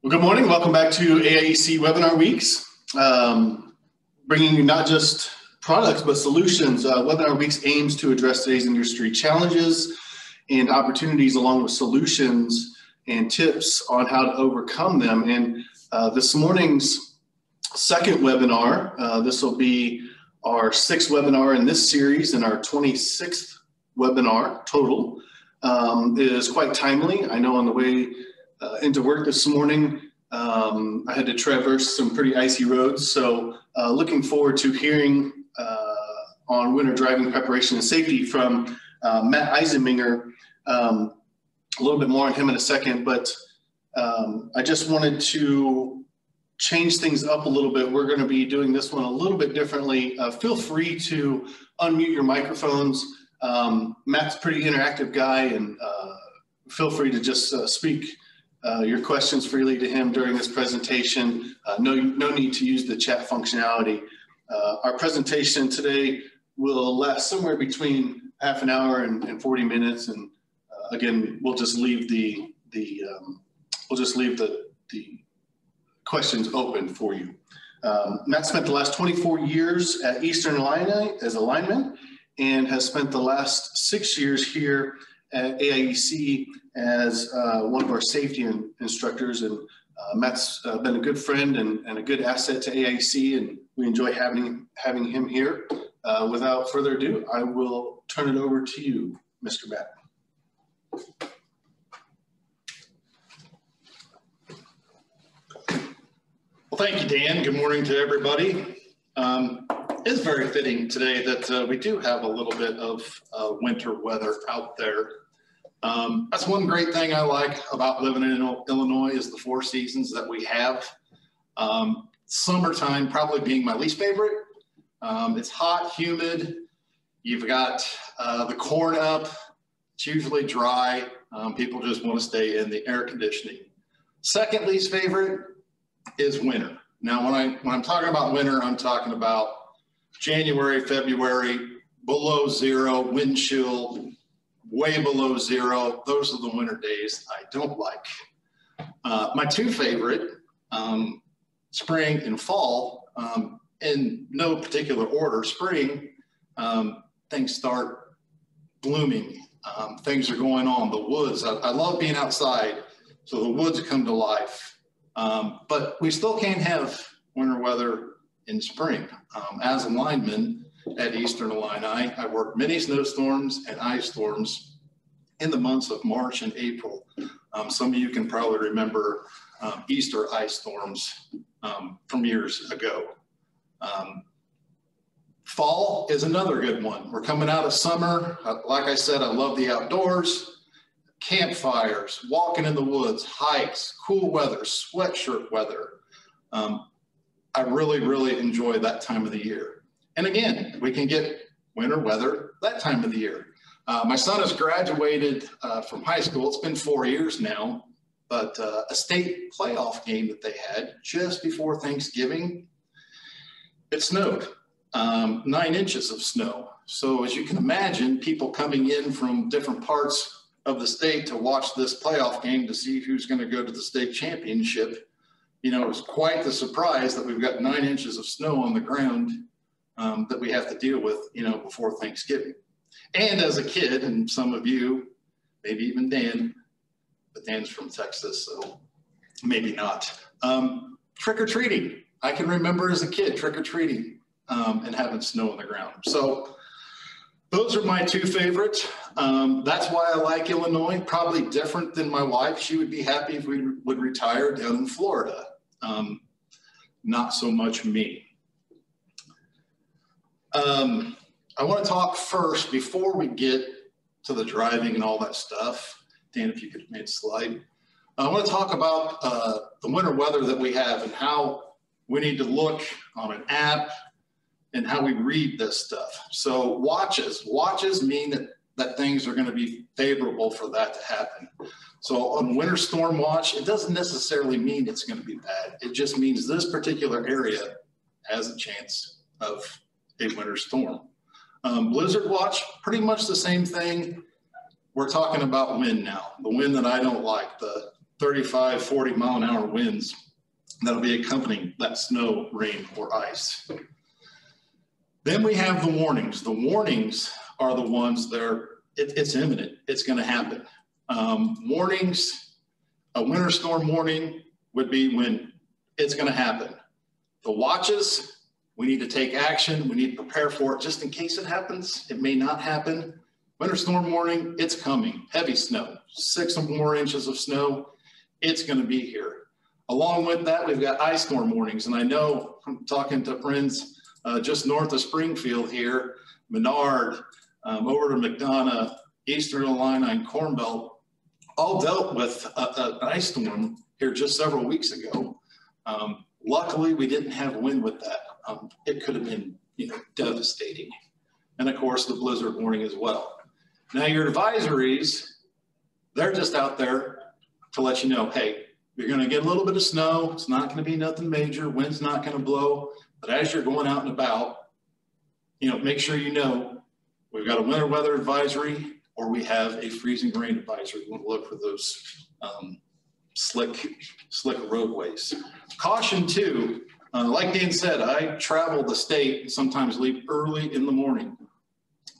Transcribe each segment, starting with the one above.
Well, good morning. Welcome back to AIEC Webinar Weeks, bringing you not just products, but solutions. Webinar Weeks aims to address today's industry challenges and opportunities along with solutions and tips on how to overcome them. And this morning's second webinar, this will be our 6th webinar in this series and our 26th webinar total. It is quite timely. I know on the way into work this morning, I had to traverse some pretty icy roads. So looking forward to hearing on winter driving preparation and safety from Matt Eisenminger. A little bit more on him in a second, but I just wanted to change things up a little bit. We're going to be doing this one a little bit differently. Feel free to unmute your microphones. Matt's a pretty interactive guy, and feel free to just speak your questions freely to him during this presentation. No need to use the chat functionality. Our presentation today will last somewhere between half an hour and 40 minutes. And again, we'll just leave the questions open for you. Matt spent the last 24 years at Eastern Illini as a lineman and has spent the last 6 years here at AIEC as one of our safety instructors. And Matt's been a good friend and a good asset to AIEC, and we enjoy having him here. Without further ado, I will turn it over to you, Mr. Matt. Well, thank you, Dan. Good morning to everybody. It's very fitting today that we do have a little bit of winter weather out there. That's one great thing I like about living in Illinois is the 4 seasons that we have. Summertime probably being my least favorite. It's hot, humid. You've got the corn up. It's usually dry. People just want to stay in the air conditioning. Second least favorite is winter. Now, when I'm talking about winter, I'm talking about January, February, below zero, wind chill, way below zero. Those are the winter days I don't like. My 2 favorite, spring and fall, in no particular order. Spring, things start blooming. Things are going on. The woods, I love being outside, so the woods come to life. But we still can't have winter weather in spring. As a lineman at Eastern Illini, I worked many snowstorms and ice storms in the months of March and April. Some of you can probably remember Easter ice storms from years ago. Fall is another good one. We're coming out of summer. Like I said, I love the outdoors. Campfires, walking in the woods, hikes, cool weather, sweatshirt weather. I really, really enjoy that time of the year. And again, we can get winter weather that time of the year. My son has graduated from high school. It's been 4 years now, but a state playoff game that they had just before Thanksgiving, it snowed, 9 inches of snow. So as you can imagine, people coming in from different parts of the state to watch this playoff game to see who's going to go to the state championship. You know, it was quite the surprise that we've got 9 inches of snow on the ground that we have to deal with, you know, before Thanksgiving. And as a kid, and some of you, maybe even Dan, but Dan's from Texas, so maybe not. Trick-or-treating. I can remember as a kid trick-or-treating and having snow on the ground. So those are my 2 favorites. That's why I like Illinois. Probably different than my wife. She would be happy if we would retire down in Florida. Not so much me. I want to talk first, before we get to the driving and all that stuff. Dan, if you could make a slide. I want to talk about the winter weather that we have and how we need to look on an app and how we read this stuff. So watches mean that things are going to be favorable for that to happen. So on winter storm watch, it doesn't necessarily mean it's going to be bad. It just means this particular area has a chance of a winter storm. Blizzard watch, pretty much the same thing. We're talking about wind now, the wind that I don't like, the 35, 40 mile an hour winds that'll be accompanying that snow, rain, or ice. Then we have the warnings. The warnings are the ones that are, it's imminent. It's going to happen. Warnings, a winter storm warning would be when it's going to happen. The watches, we need to take action. We need to prepare for it just in case it happens. It may not happen. Winter storm warning, it's coming. Heavy snow, 6 or more inches of snow. It's going to be here. Along with that, we've got ice storm warnings. And I know I'm talking to friends just north of Springfield here, Menard, over to McDonough, Eastern Illini, Corn Belt, all dealt with an ice storm here just several weeks ago. Luckily, we didn't have wind with that. It could have been, devastating. And of course, the blizzard warning as well. Now, your advisories, they're just out there to let you know, hey, you're going to get a little bit of snow. It's not going to be nothing major. Wind's not going to blow. But as you're going out and about, make sure we've got a winter weather advisory or we have a freezing rain advisory. We want to look for those slick roadways. Caution too, like Dan said, I travel the state and sometimes leave early in the morning.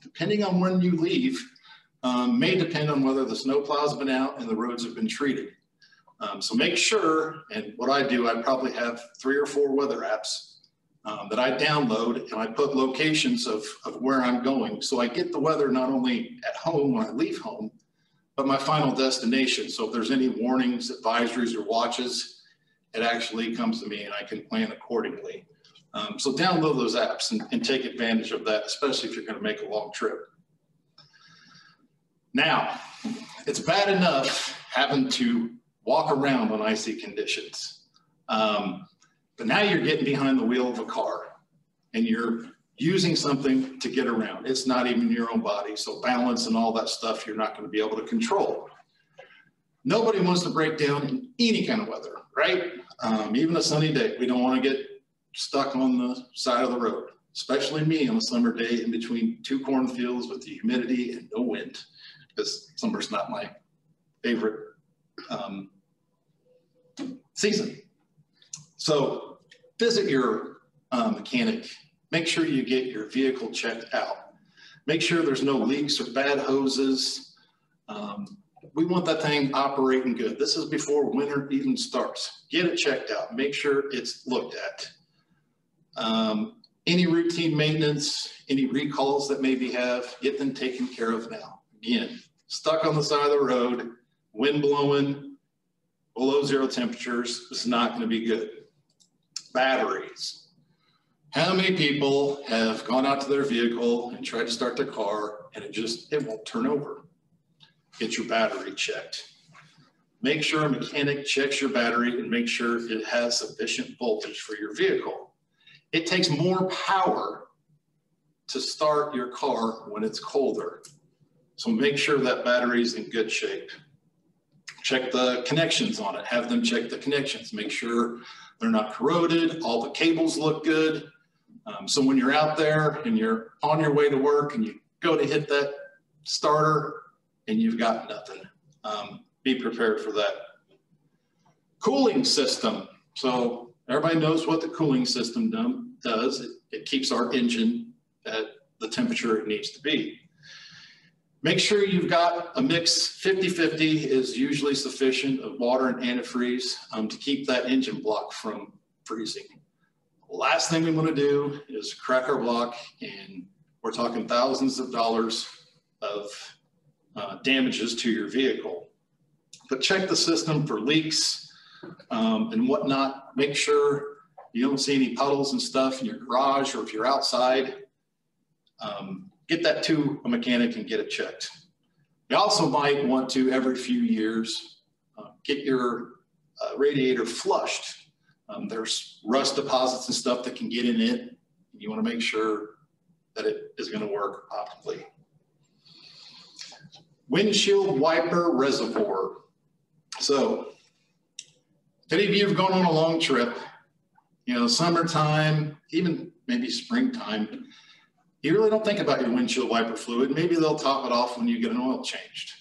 Depending on when you leave, may depend on whether the snow plows have been out and the roads have been treated. So make sure, and what I do, I probably have 3 or 4 weather apps that I download, and I put locations of where I'm going. So I get the weather not only at home when I leave home, but my final destination. So if there's any warnings, advisories, or watches, it actually comes to me and I can plan accordingly. So download those apps and take advantage of that, especially if you're going to make a long trip. Now, it's bad enough having to walk around on icy conditions. But now you're getting behind the wheel of a car and you're using something to get around. It's not even your own body. So balance and all that stuff, you're not going to be able to control. Nobody wants to break down in any kind of weather, right? Even a sunny day, we don't want to get stuck on the side of the road, especially me on a summer day in between 2 cornfields with the humidity and no wind, because summer's not my favorite season. So visit your mechanic. Make sure you get your vehicle checked out. Make sure there's no leaks or bad hoses. We want that thing operating good. This is before winter even starts. Get it checked out. Make sure it's looked at. Any routine maintenance, any recalls that maybe have, get them taken care of now. Again, stuck on the side of the road, wind blowing, below 0 temperatures, it's not going to be good. Batteries. How many people have gone out to their vehicle and tried to start their car and it won't turn over? Get your battery checked. Make sure a mechanic checks your battery and make sure it has sufficient voltage for your vehicle. It takes more power to start your car when it's colder. So make sure that battery is in good shape. Check the connections on it. Have them check the connections. Make sure they're not corroded. All the cables look good. So when you're out there and you're on your way to work and you go to hit that starter and you've got nothing, be prepared for that. Cooling system. So everybody knows what the cooling system does. It keeps our engine at the temperature it needs to be. Make sure you've got a mix. 50-50 is usually sufficient of water and antifreeze to keep that engine block from freezing. Last thing we want to do is crack our block, and we're talking thousands of dollars of damages to your vehicle. But check the system for leaks and whatnot. Make sure you don't see any puddles and stuff in your garage, or if you're outside, get that to a mechanic and get it checked. You also might want to, every few years, get your radiator flushed. There's rust deposits and stuff that can get in it. You want to make sure that it is going to work optimally. Windshield wiper reservoir. So if any of you have gone on a long trip, summertime, even maybe springtime, you really don't think about your windshield wiper fluid. Maybe they'll top it off when you get an oil changed.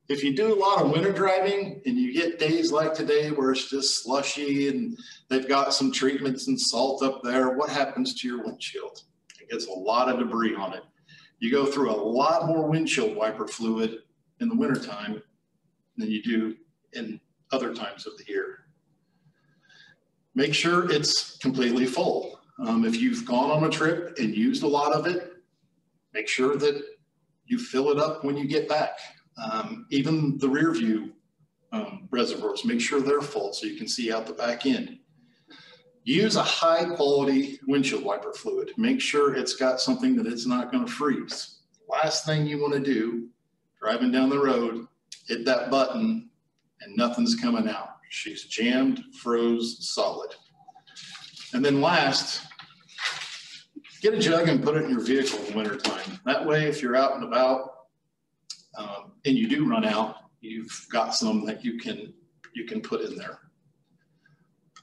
If you do a lot of winter driving and you get days like today where it's just slushy and they've got some treatments and salt up there, what happens to your windshield? It gets a lot of debris on it. You go through a lot more windshield wiper fluid in the wintertime than you do in other times of the year. Make sure it's completely full. If you've gone on a trip and used a lot of it, make sure that you fill it up when you get back. Even the rear view reservoirs, make sure they're full so you can see out the back end. Use a high quality windshield wiper fluid. Make sure it's got something that it's not going to freeze. Last thing you want to do, driving down the road, hit that button and nothing's coming out. She's jammed, froze, solid. And then last, get a jug and put it in your vehicle in the wintertime. That way, if you're out and about and you do run out, you've got some that you can put in there.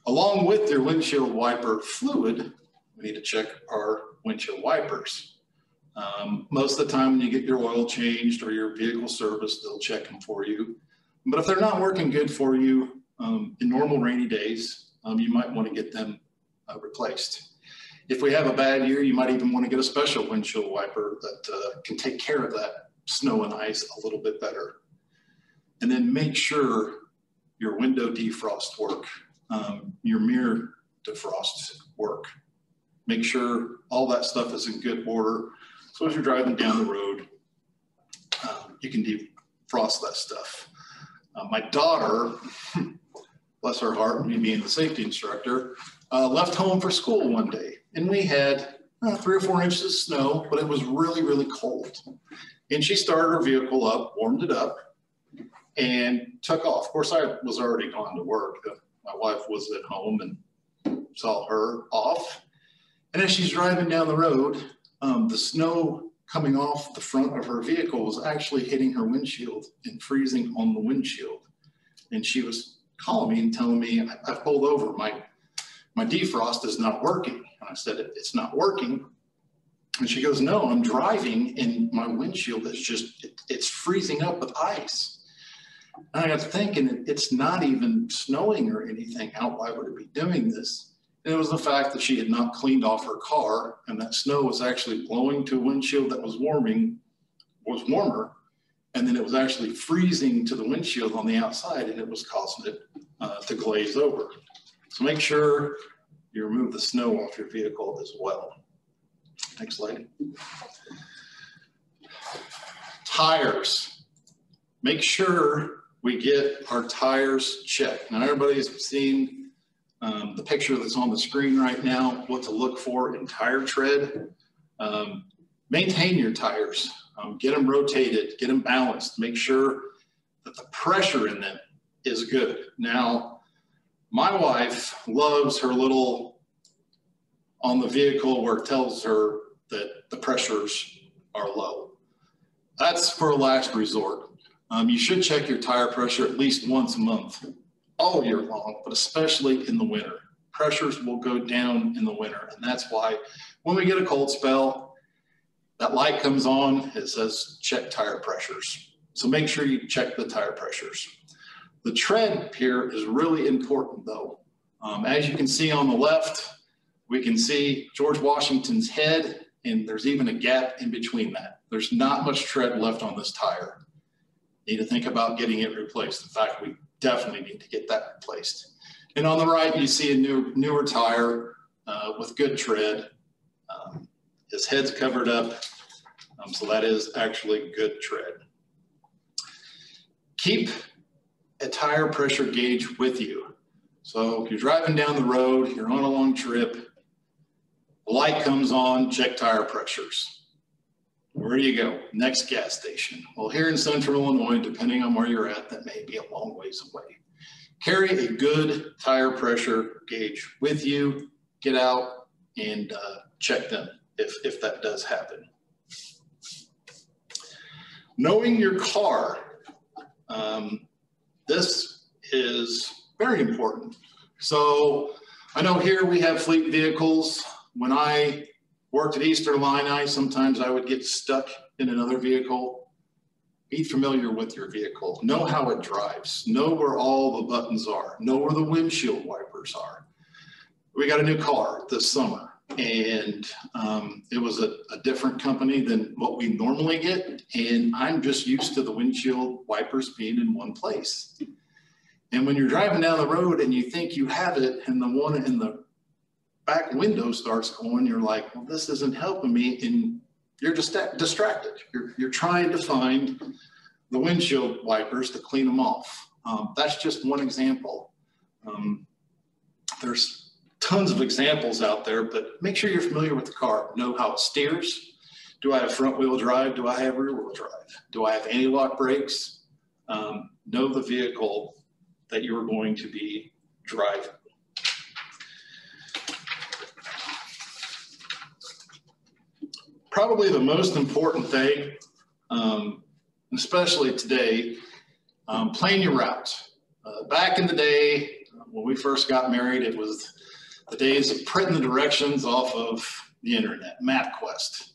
Along with your windshield wiper fluid, we need to check our windshield wipers. Most of the time when you get your oil changed or your vehicle serviced, they'll check them for you. But if they're not working good for you in normal rainy days, you might want to get them replaced. If we have a bad year, you might even want to get a special windshield wiper that can take care of that snow and ice a little bit better. And then make sure your window defrost work, your mirror defrost work. Make sure all that stuff is in good order. So as you're driving down the road, you can defrost that stuff. My daughter, bless her heart, me being the safety instructor, left home for school one day. And we had 3 or 4 inches of snow, but it was really, really cold. And she started her vehicle up, warmed it up, and took off. Of course, I was already gone to work. My wife was at home and saw her off. And as she's driving down the road, the snow coming off the front of her vehicle was actually hitting her windshield and freezing on the windshield. And she was calling me and telling me, I've pulled over, my defrost is not working. And I said, it's not working. And she goes, no, I'm driving and my windshield is just, it's freezing up with ice. And I got to thinking, it's not even snowing or anything out. Why would it be doing this? And it was the fact that she had not cleaned off her car and that snow was actually blowing to a windshield that was warmer. And then it was actually freezing to the windshield on the outside and it was causing it to glaze over. So make sure you remove the snow off your vehicle as well. Next slide. Tires. Make sure we get our tires checked. Now everybody's seen the picture that's on the screen right now, what to look for in tire tread. Maintain your tires. Get them rotated, get them balanced. Make sure that the pressure in them is good. Now, my wife loves her little on the vehicle where it tells her that the pressures are low. That's for a last resort. You should check your tire pressure at least once a month, all year long, but especially in the winter. Pressures will go down in the winter, and that's why when we get a cold spell, that light comes on, it says check tire pressures. So make sure you check the tire pressures. The tread here is really important though. As you can see on the left, we can see George Washington's head, and there's even a gap in between that. There's not much tread left on this tire. Need to think about getting it replaced. In fact, we definitely need to get that replaced. And on the right, you see a newer tire with good tread. His head's covered up, so that is actually good tread. Keep a tire pressure gauge with you. So if you're driving down the road, you're on a long trip, the light comes on, check tire pressures. Where do you go? Next gas station. Well, here in Central Illinois, depending on where you're at, that may be a long ways away. Carry a good tire pressure gauge with you. Get out and check them if that does happen. Knowing your car. This is very important. So I know here we have fleet vehicles. When I worked at Eastern Illini, sometimes I would get stuck in another vehicle. Be familiar with your vehicle. Know how it drives. Know where all the buttons are. Know where the windshield wipers are. We got a new car this summer, and it was a different company than what we normally get. And I'm just used to the windshield wipers being in one place. And when you're driving down the road and you think you have it, and the one in the back window starts going, you're like, well, this isn't helping me. And you're just distracted. You're trying to find the windshield wipers to clean them off. That's just one example. There's tons of examples out there, but make sure you're familiar with the car. Know how it steers. Do I have front wheel drive? Do I have rear wheel drive? Do I have anti-lock brakes? Know the vehicle that you're going to be driving. Probably the most important thing, especially today, plan your route. Back in the day, when we first got married, it was the days of printing the directions off of the internet, MapQuest.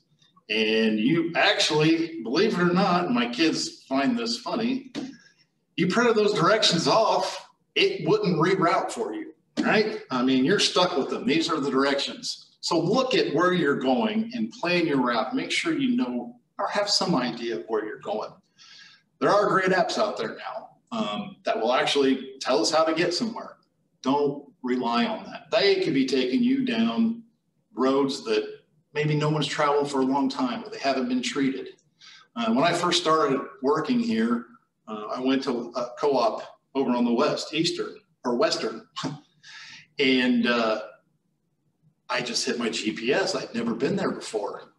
And you actually, believe it or not, my kids find this funny, you printed those directions off, it wouldn't reroute for you, right? I mean, you're stuck with them. These are the directions. So look at where you're going and plan your route. Make sure you know or have some idea of where you're going. There are great apps out there now that will actually tell us how to get somewhere. Don't rely on that. They could be taking you down roads that maybe no one's traveled for a long time, or they haven't been treated. When I first started working here, I went to a co-op over on the western, and I just hit my GPS. I'd never been there before.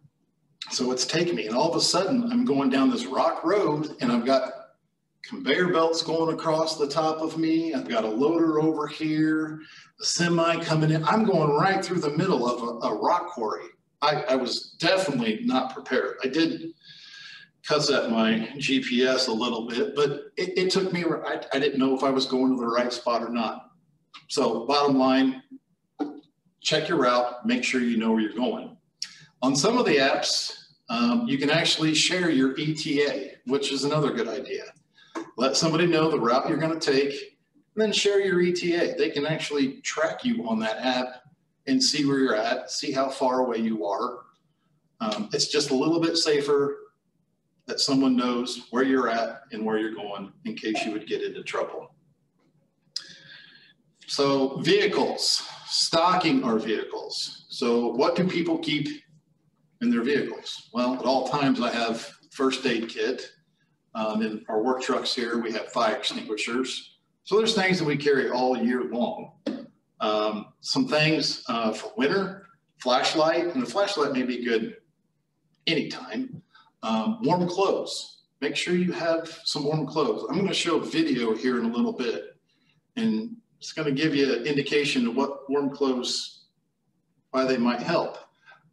So it's taken me, and all of a sudden I'm going down this rock road, and I've got conveyor belts going across the top of me. I've got a loader over here, a semi coming in. I'm going right through the middle of a rock quarry. I was definitely not prepared. I did cuss at my GPS a little bit, but it took me, I didn't know if I was going to the right spot or not. So bottom line, check your route, make sure you know where you're going. On some of the apps, you can actually share your ETA, which is another good idea. Let somebody know the route you're going to take, and then share your ETA. They can actually track you on that app and see where you're at, see how far away you are. It's just a little bit safer that someone knows where you're at and where you're going in case you would get into trouble. So vehicles, stocking our vehicles. So what do people keep in their vehicles? Well, at all times I have first aid kit. In our work trucks here, we have fire extinguishers. So there's things that we carry all year long. Some things for winter, flashlight, and the flashlight may be good anytime. Warm clothes. Make sure you have some warm clothes. I'm going to show a video here in a little bit, and it's going to give you an indication of what warm clothes, why they might help.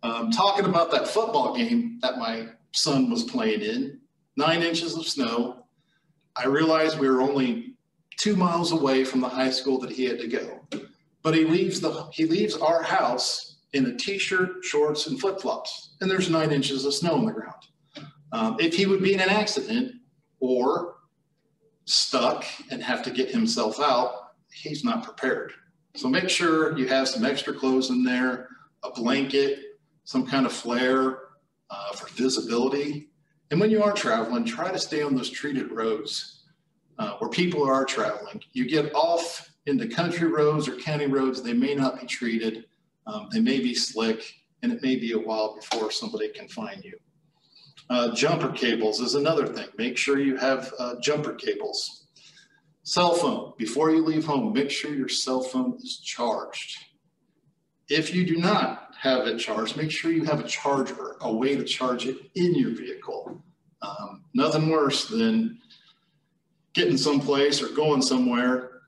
Talking about that football game that my son was playing in, 9 inches of snow. I realized we were only 2 miles away from the high school that he had to go. But he leaves our house in a t-shirt, shorts, and flip-flops, and there's 9 inches of snow on the ground. If he would be in an accident or stuck and have to get himself out, he's not prepared. So make sure you have some extra clothes in there, a blanket, some kind of flare for visibility. And when you are traveling, try to stay on those treated roads where people are traveling. You get off into country roads or county roads, they may not be treated. They may be slick, and it may be a while before somebody can find you. Jumper cables is another thing. Make sure you have jumper cables. Cell phone. Before you leave home, make sure your cell phone is charged. If you do not have it charged, make sure you have a charger, a way to charge it in your vehicle. Nothing worse than getting someplace or going somewhere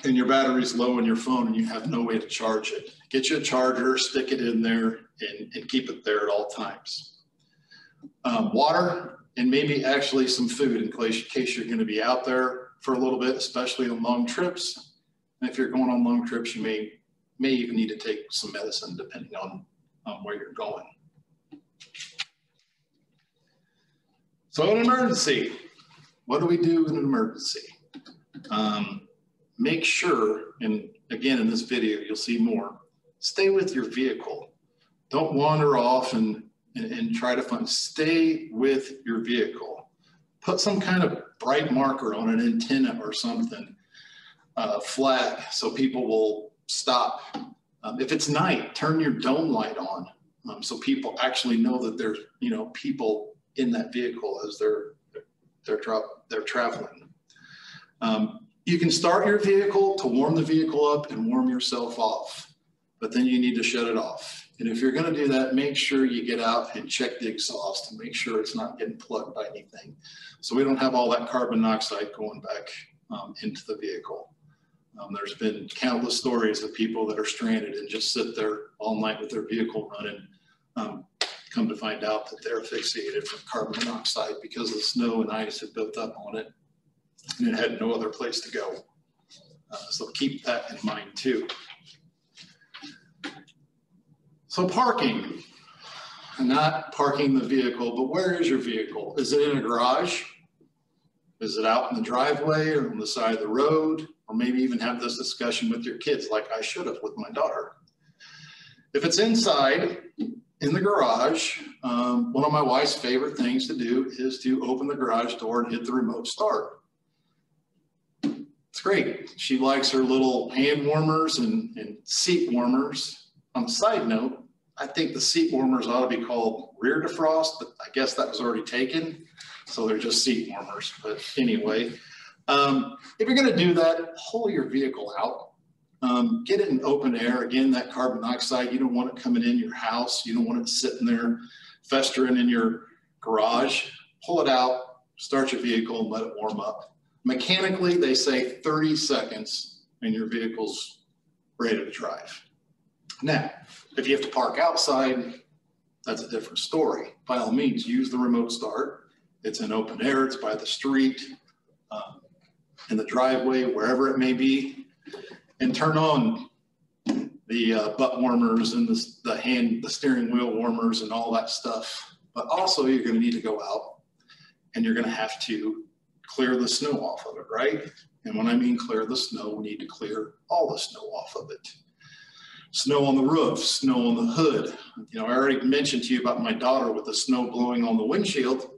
and your battery's low on your phone and you have no way to charge it. Get you a charger, stick it in there, and keep it there at all times. Water, and maybe actually some food in case you're going to be out there for a little bit, especially on long trips. And if you're going on long trips, you may even need to take some medicine depending on where you're going. So an emergency, What do we do in an emergency? Make sure, and again, in this video, you'll see more, stay with your vehicle. Don't wander off and try to find, stay with your vehicle. Put some kind of bright marker on an antenna or something, flag, so people will stop. If it's night, turn your dome light on, so people actually know that there's, you know, people in that vehicle as they're traveling. You can start your vehicle to warm the vehicle up and warm yourself off, but then you need to shut it off. And if you're going to do that, make sure you get out and check the exhaust and make sure it's not getting plugged by anything, so we don't have all that carbon monoxide going back into the vehicle. There's been countless stories of people that are stranded and just sit there all night with their vehicle running. Come to find out that they're asphyxiated from carbon monoxide because the snow and ice had built up on it and it had no other place to go. So keep that in mind too. So parking, not parking the vehicle, but where is your vehicle? Is it in a garage? Is it out in the driveway or on the side of the road? Or maybe even have this discussion with your kids like I should have with my daughter. If it's inside, in the garage, one of my wife's favorite things to do is to open the garage door and hit the remote start. It's great. She likes her little hand warmers and seat warmers. On a side note, I think the seat warmers ought to be called rear defrost, but I guess that was already taken. So they're just seat warmers. But anyway, if you're going to do that, pull your vehicle out. Get it in open air. Again, that carbon monoxide, you don't want it coming in your house. You don't want it sitting there festering in your garage. Pull it out, start your vehicle, and let it warm up. Mechanically, they say 30 seconds and your vehicle's ready to drive. Now, if you have to park outside, that's a different story. By all means, use the remote start. It's in open air, it's by the street, in the driveway, wherever it may be, and turn on the butt warmers and the steering wheel warmers and all that stuff. But also you're going to need to go out and you're going to have to clear the snow off of it, right? And when I mean clear the snow, we need to clear all the snow off of it. Snow on the roof, snow on the hood. You know, I already mentioned to you about my daughter with the snow blowing on the windshield.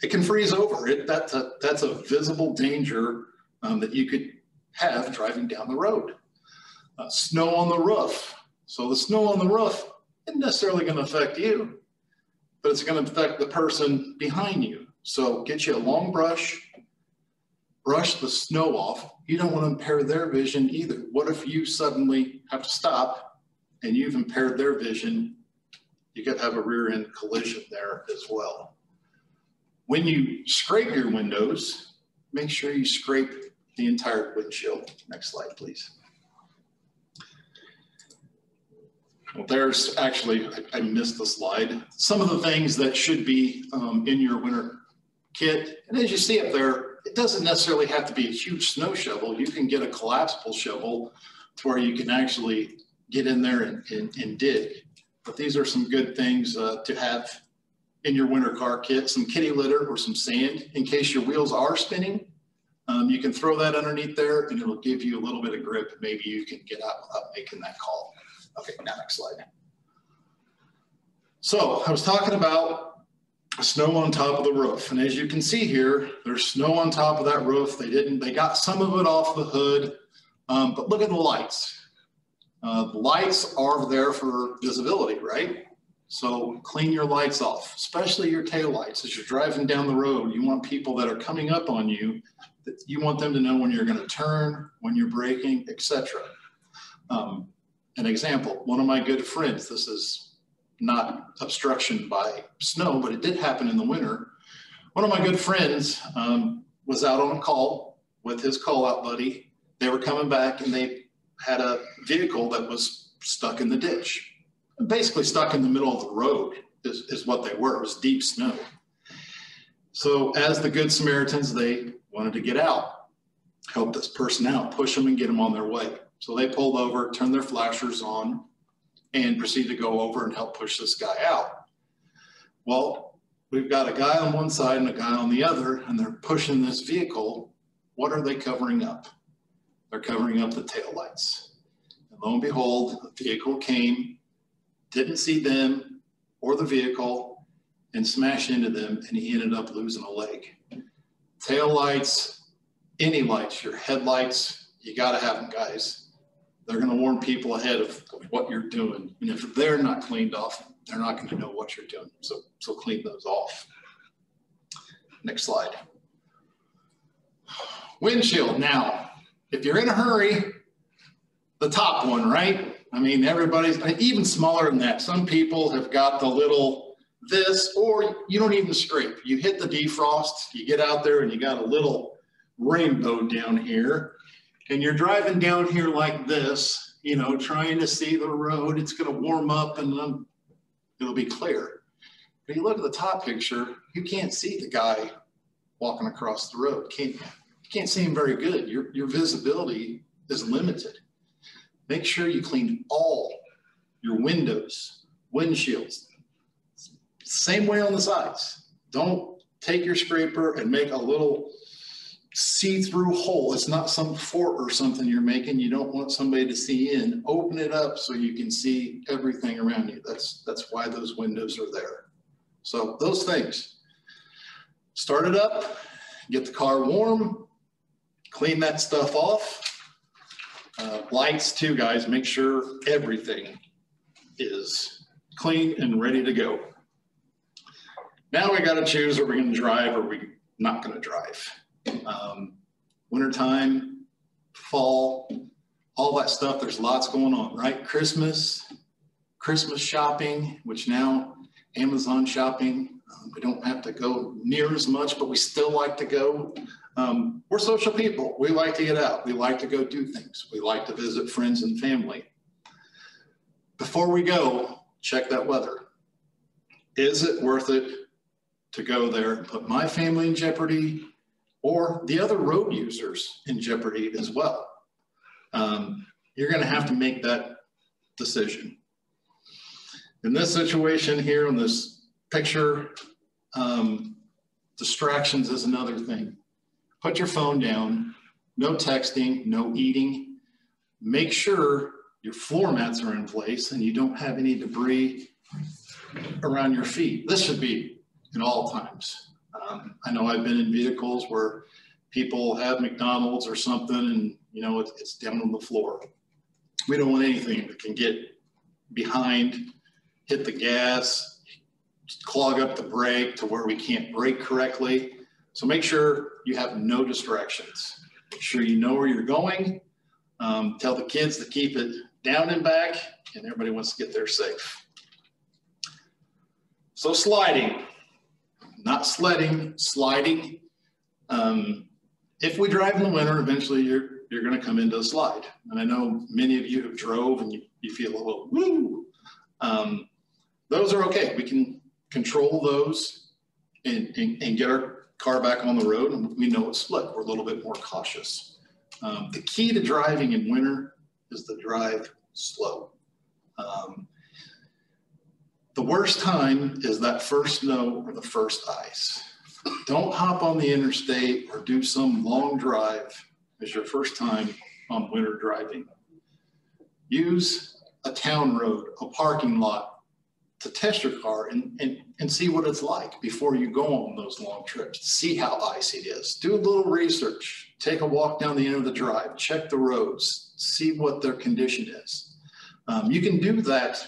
It can freeze over. That's a visible danger that you could have driving down the road. Snow on the roof. So the snow on the roof isn't necessarily going to affect you, but it's going to affect the person behind you. So get you a long brush, brush the snow off. You don't want to impair their vision either. What if you suddenly have to stop and you've impaired their vision? You could have a rear end collision there as well. When you scrape your windows, make sure you scrape the entire windshield. Next slide, please. Well, there's actually, I missed the slide. Some of the things that should be in your winter kit. And as you see up there, it doesn't necessarily have to be a huge snow shovel. You can get a collapsible shovel to where you can actually get in there and dig. But these are some good things to have in your winter car kit. Some kitty litter or some sand in case your wheels are spinning. You can throw that underneath there and it'll give you a little bit of grip. Maybe you can get out without making that call. Okay, now next slide. So I was talking about snow on top of the roof. And as you can see here, there's snow on top of that roof. They got some of it off the hood, but look at the lights. The lights are there for visibility, right? So clean your lights off, especially your tail lights. As you're driving down the road, you want people that are coming up on you, that you want them to know when you're going to turn, when you're braking, etc. An example, one of my good friends, this is not obstruction by snow, but it did happen in the winter. One of my good friends was out on a call with his call out buddy. They were coming back and they had a vehicle that was stuck in the ditch. Basically stuck in the middle of the road is what they were. It was deep snow. So as the Good Samaritans, they wanted to get out, help this person out, push them and get them on their way. So they pulled over, turned their flashers on, and proceeded to go over and help push this guy out. Well, we've got a guy on one side and a guy on the other, and they're pushing this vehicle. What are they covering up? They're covering up the taillights. And lo and behold, the vehicle came, didn't see them or the vehicle, and smashed into them, and he ended up losing a leg. Taillights, any lights, your headlights, you gotta have them, guys. They're gonna warn people ahead of what you're doing. And if they're not cleaned off, they're not gonna know what you're doing. So clean those off. Next slide. Windshield. Now, if you're in a hurry, the top one, right? I mean, everybody's even smaller than that. Some people have got the little this, or you don't even scrape. You hit the defrost, you get out there and you got a little rainbow down here, and you're driving down here like this, you know, trying to see the road. It's going to warm up and then it'll be clear. But you look at the top picture, you can't see the guy walking across the road. You can't see him very good. Your visibility is limited. Make sure you clean all your windows, windshields. Same way on the sides. Don't take your scraper and make a little see-through hole. It's not some fort or something you're making. You don't want somebody to see in. Open it up so you can see everything around you. That's why those windows are there. So those things. Start it up, get the car warm, clean that stuff off. Lights too, guys. Make sure everything is clean and ready to go. Now we got to choose, are we going to drive or are we not going to drive? Wintertime, fall, all that stuff, there's lots going on, right? Christmas shopping, which now Amazon shopping, we don't have to go near as much, but we still like to go. We're social people. We like to get out. We like to go do things. We like to visit friends and family. Before we go, check that weather. Is it worth it to go there and put my family in jeopardy or the other road users in jeopardy as well? You're going to have to make that decision. In this situation here, in this picture, distractions is another thing. Put your phone down, no texting, no eating. Make sure your floor mats are in place and you don't have any debris around your feet. This should be at all times. I know I've been in vehicles where people have McDonald's or something and you know it's down on the floor. We don't want anything that can get behind, hit the gas, clog up the brake to where we can't brake correctly. So make sure you have no distractions. Make sure you know where you're going. Tell the kids to keep it down and back, and everybody wants to get there safe. So sliding, not sledding, sliding. If we drive in the winter, eventually you're going to come into a slide. And I know many of you have drove and you feel a little woo. Those are okay. We can control those and get our car back on the road, and we know it's slick. We're a little bit more cautious. The key to driving in winter is to drive slow. The worst time is that first snow or the first ice. Don't hop on the interstate or do some long drive as your first time on winter driving. Use a town road, a parking lot to test your car and see what it's like before you go on those long trips. See how icy it is. Do a little research. Take a walk down the end of the drive. Check the roads. See what their condition is. You can do that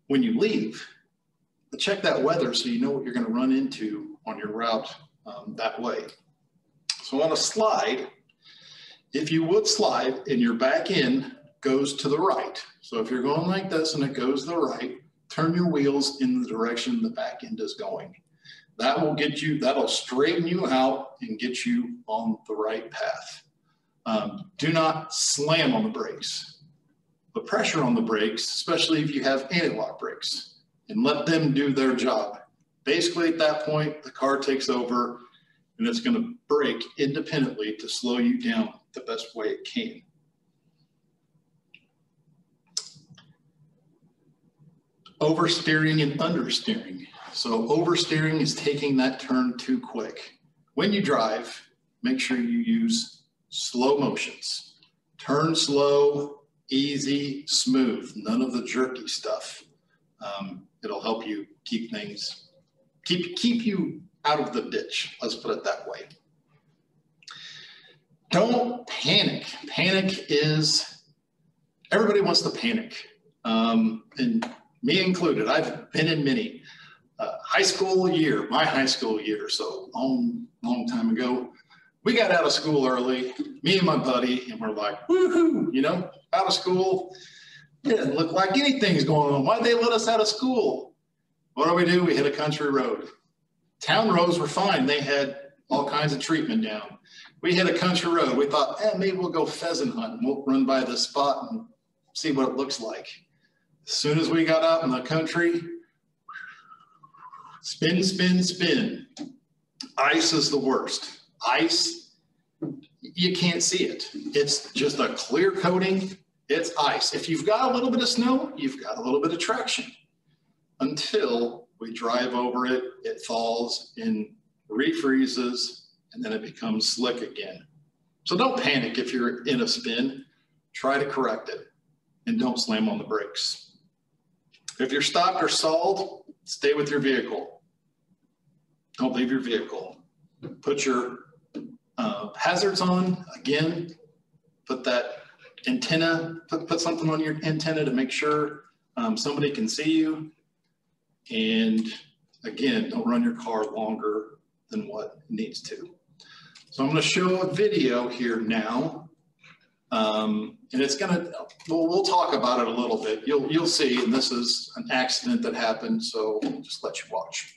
when you leave, but check that weather so you know what you're going to run into on your route that way. So on a slide, if you would slide and your back end goes to the right. So if you're going like this and it goes to the right, turn your wheels in the direction the back end is going. That will get you, that'll straighten you out and get you on the right path. Do not slam on the brakes. Put pressure on the brakes, especially if you have anti-lock brakes, and let them do their job. Basically at that point, the car takes over and it's going to brake independently to slow you down the best way it can. Oversteering and understeering. So oversteering is taking that turn too quick. When you drive, make sure you use slow motions. Turn slow, easy, smooth, none of the jerky stuff. It'll help you keep things, keep you out of the ditch. Let's put it that way. Don't panic. Panic is, everybody wants to panic. And me included, I've been in many. High school year, my high school year, so long time ago, we got out of school early, me and my buddy, and we're like, woohoo, you know, out of school. It didn't look like anything's going on. Why'd they let us out of school? What do? We hit a country road. Town roads were fine. They had all kinds of treatment down. We hit a country road. We thought, maybe we'll go pheasant hunting. We'll run by this spot and see what it looks like. As soon as we got out in the country, spin, spin, spin. Ice is the worst. Ice, you can't see it. It's just a clear coating. It's ice. If you've got a little bit of snow, you've got a little bit of traction. Until we drive over it, it falls and refreezes, and then it becomes slick again. So don't panic if you're in a spin. Try to correct it, and don't slam on the brakes. If you're stopped or stalled, stay with your vehicle. Don't leave your vehicle. Put your hazards on. Again, put that antenna, put something on your antenna to make sure somebody can see you. And again, don't run your car longer than what it needs to. So I'm going to show a video here now. And it's going to, we'll talk about it a little bit. You'll see, and this is an accident that happened, so I'll just let you watch.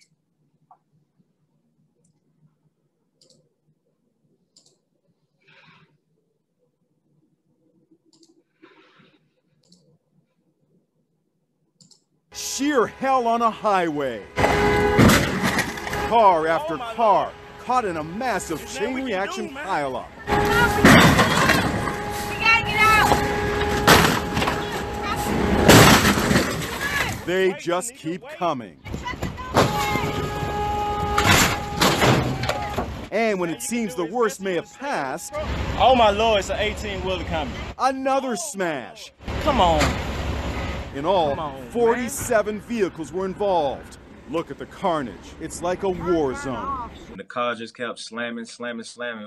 Sheer hell on a highway. Car after car caught in a massive chain reaction pileup. We gotta get out! They just keep coming. And when it seems the worst may have passed, oh my Lord, it's an 18-wheeler coming. another smash. Come on. In all, 47 vehicles were involved. Look at the carnage. It's like a war zone. The car just kept slamming.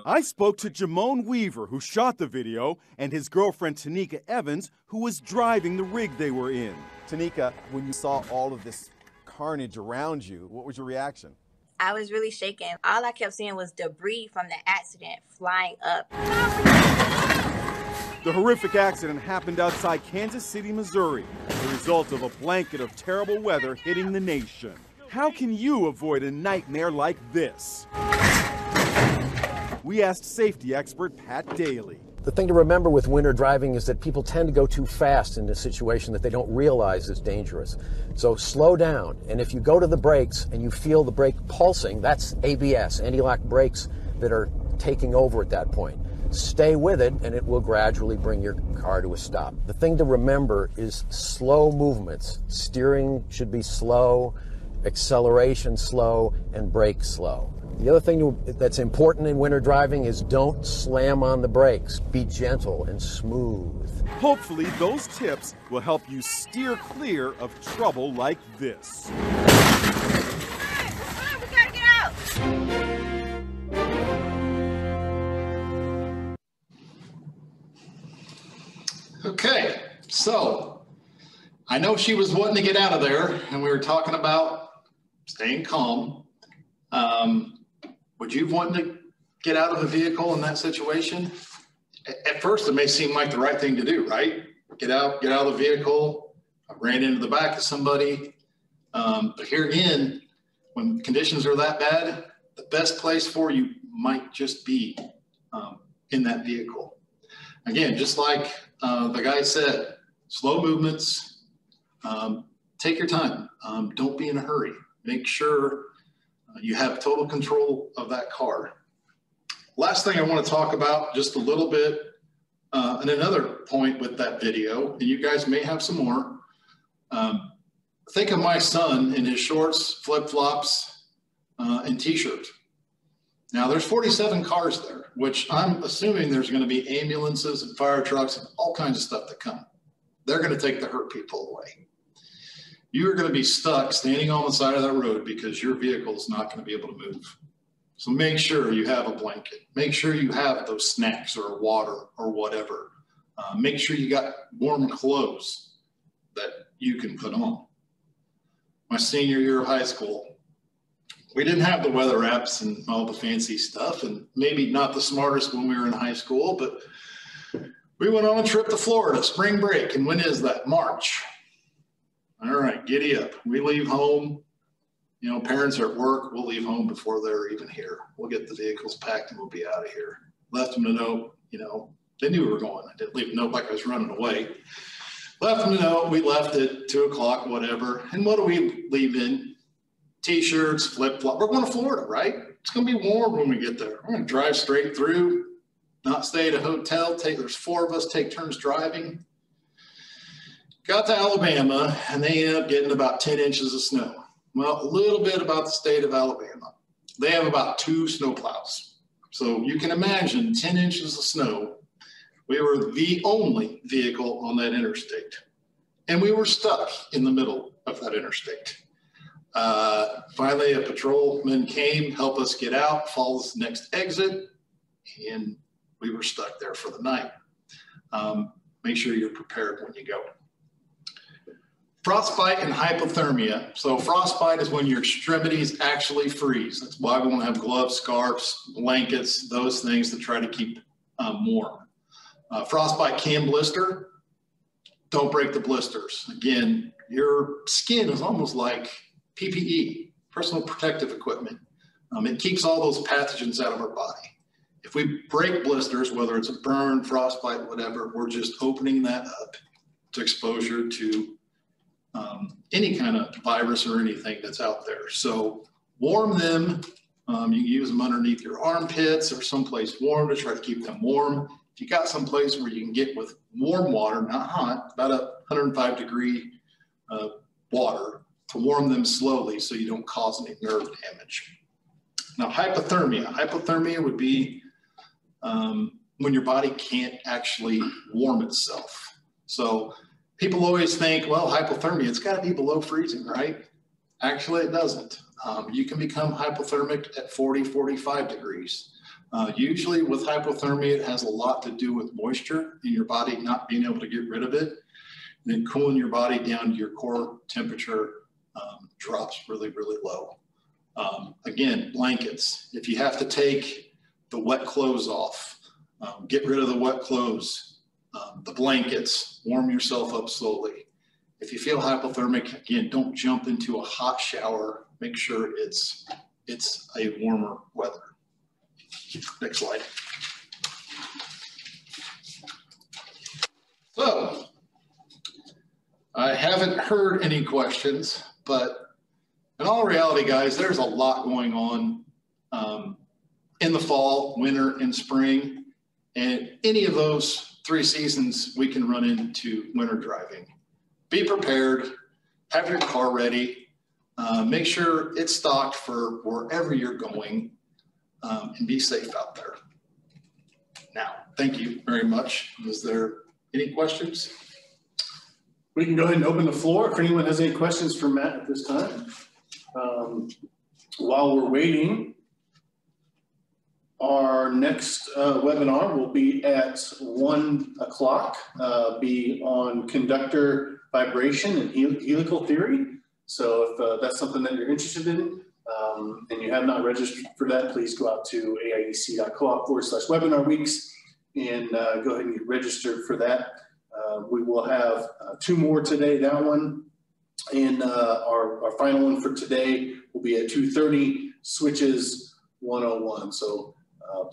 I spoke to Jamone Weaver, who shot the video, and his girlfriend Tanika Evans, who was driving the rig they were in. Tanika, when you saw all of this carnage around you, what was your reaction? I was really shaken. All I kept seeing was debris from the accident flying up. The horrific accident happened outside Kansas City, Missouri, the result of a blanket of terrible weather hitting the nation. How can you avoid a nightmare like this? We asked safety expert Pat Daly. The thing to remember with winter driving is that people tend to go too fast in a situation that they don't realize is dangerous. So slow down, and if you go to the brakes and you feel the brake pulsing, that's ABS, anti-lock brakes that are taking over at that point. Stay with it, and it will gradually bring your car to a stop. The thing to remember is slow movements. Steering should be slow, acceleration slow, and brake slow. The other thing that's important in winter driving is don't slam on the brakes. Be gentle and smooth. Hopefully, those tips will help you steer clear of trouble like this. We gotta get out! Okay, so I know she was wanting to get out of there, and we were talking about staying calm. Would you want to get out of a vehicle in that situation? At first, it may seem like the right thing to do, right? Get out of the vehicle. I ran into the back of somebody. But here again, when conditions are that bad, the best place for you might just be in that vehicle. Again, just like the guy said, slow movements, take your time. Don't be in a hurry. Make sure you have total control of that car. Last thing I want to talk about just a little bit, and another point with that video, and you guys may have some more. think of my son in his shorts, flip-flops, and t-shirt. Now there's 47 cars there, which I'm assuming there's going to be ambulances and fire trucks and all kinds of stuff that come. They're going to take the hurt people away. You are going to be stuck standing on the side of that road because your vehicle is not going to be able to move. So make sure you have a blanket. Make sure you have those snacks or water or whatever. Make sure you got warm clothes that you can put on. My senior year of high school, we didn't have the weather apps and all the fancy stuff, and maybe not the smartest when we were in high school, but we went on a trip to Florida, spring break. And when is that? March. All right, giddy up. We leave home. You know, parents are at work. We'll leave home before they're even here. We'll get the vehicles packed and we'll be out of here. Left them a note, you know, they knew we were going. I didn't leave a note like I was running away. Left them a note. We left at 2 o'clock, whatever. And what do we leave in? T-shirts, flip-flops. We're going to Florida, right? It's going to be warm when we get there. We're going to drive straight through, not stay at a hotel. There's 4 of us, take turns driving. Got to Alabama, and they ended up getting about 10 inches of snow. Well, a little bit about the state of Alabama. They have about 2 snowplows. So you can imagine 10 inches of snow. We were the only vehicle on that interstate. And we were stuck in the middle of that interstate. Finally, a patrolman came, helped us get out, follow us next exit, and we were stuck there for the night. Make sure you're prepared when you go. Frostbite and hypothermia. So frostbite is when your extremities actually freeze. That's why we want to have gloves, scarves, blankets, those things to try to keep warm. Frostbite can blister. Don't break the blisters. Again, your skin is almost like PPE, personal protective equipment. It keeps all those pathogens out of our body. If we break blisters, whether it's a burn, frostbite, whatever, we're just opening that up to exposure to any kind of virus or anything that's out there. So warm them. You can use them underneath your armpits or someplace warm to try to keep them warm. If you got someplace where you can get with warm water, not hot, about 105 degree water, to warm them slowly so you don't cause any nerve damage. Now, hypothermia. Hypothermia would be when your body can't actually warm itself. So people always think, well, hypothermia, it's got to be below freezing, right? Actually, it doesn't. You can become hypothermic at 40, 45 degrees. Usually with hypothermia, it has a lot to do with moisture in your body not being able to get rid of it. And then cooling your body down to your core temperature drops really, really low. Again, blankets. If you have to take the wet clothes off, get rid of the wet clothes, the blankets, warm yourself up slowly. If you feel hypothermic, again, don't jump into a hot shower. Make sure it's a warmer weather. Next slide. So, I haven't heard any questions, but in all reality, guys, there's a lot going on in the fall, winter, and spring. And any of those 3 seasons, we can run into winter driving. Be prepared, have your car ready, make sure it's stocked for wherever you're going, and be safe out there. Now, thank you very much. Is there any questions? We can go ahead and open the floor if anyone has any questions for Matt at this time. While we're waiting, our next webinar will be at 1 o'clock, be on conductor vibration and helical theory. So if that's something that you're interested in and you have not registered for that, please go out to aiec.coop/webinar weeks and go ahead and get registered for that. We will have 2 more today, that one. And our final one for today will be at 2:30, switches 101. So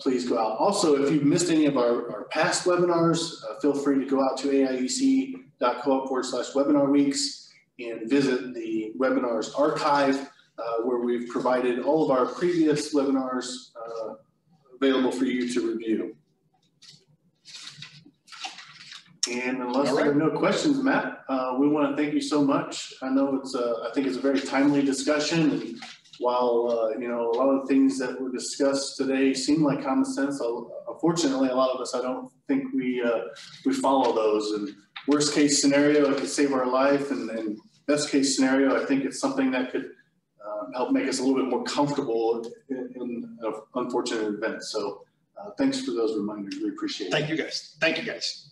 please go out. Also, if you've missed any of our past webinars, feel free to go out to aiec.coop/webinar weeks and visit the webinars archive where we've provided all of our previous webinars available for you to review. And unless there are no questions, Matt, we want to thank you so much. I know it's I think it's a very timely discussion, and while you know, a lot of the things that were discussed today seem like common sense, unfortunately a lot of us, I don't think we follow those. And worst case scenario, it could save our life, and best case scenario, I think it's something that could help make us a little bit more comfortable in an unfortunate event. So thanks for those reminders. We appreciate it. Thank you guys. Thank you guys.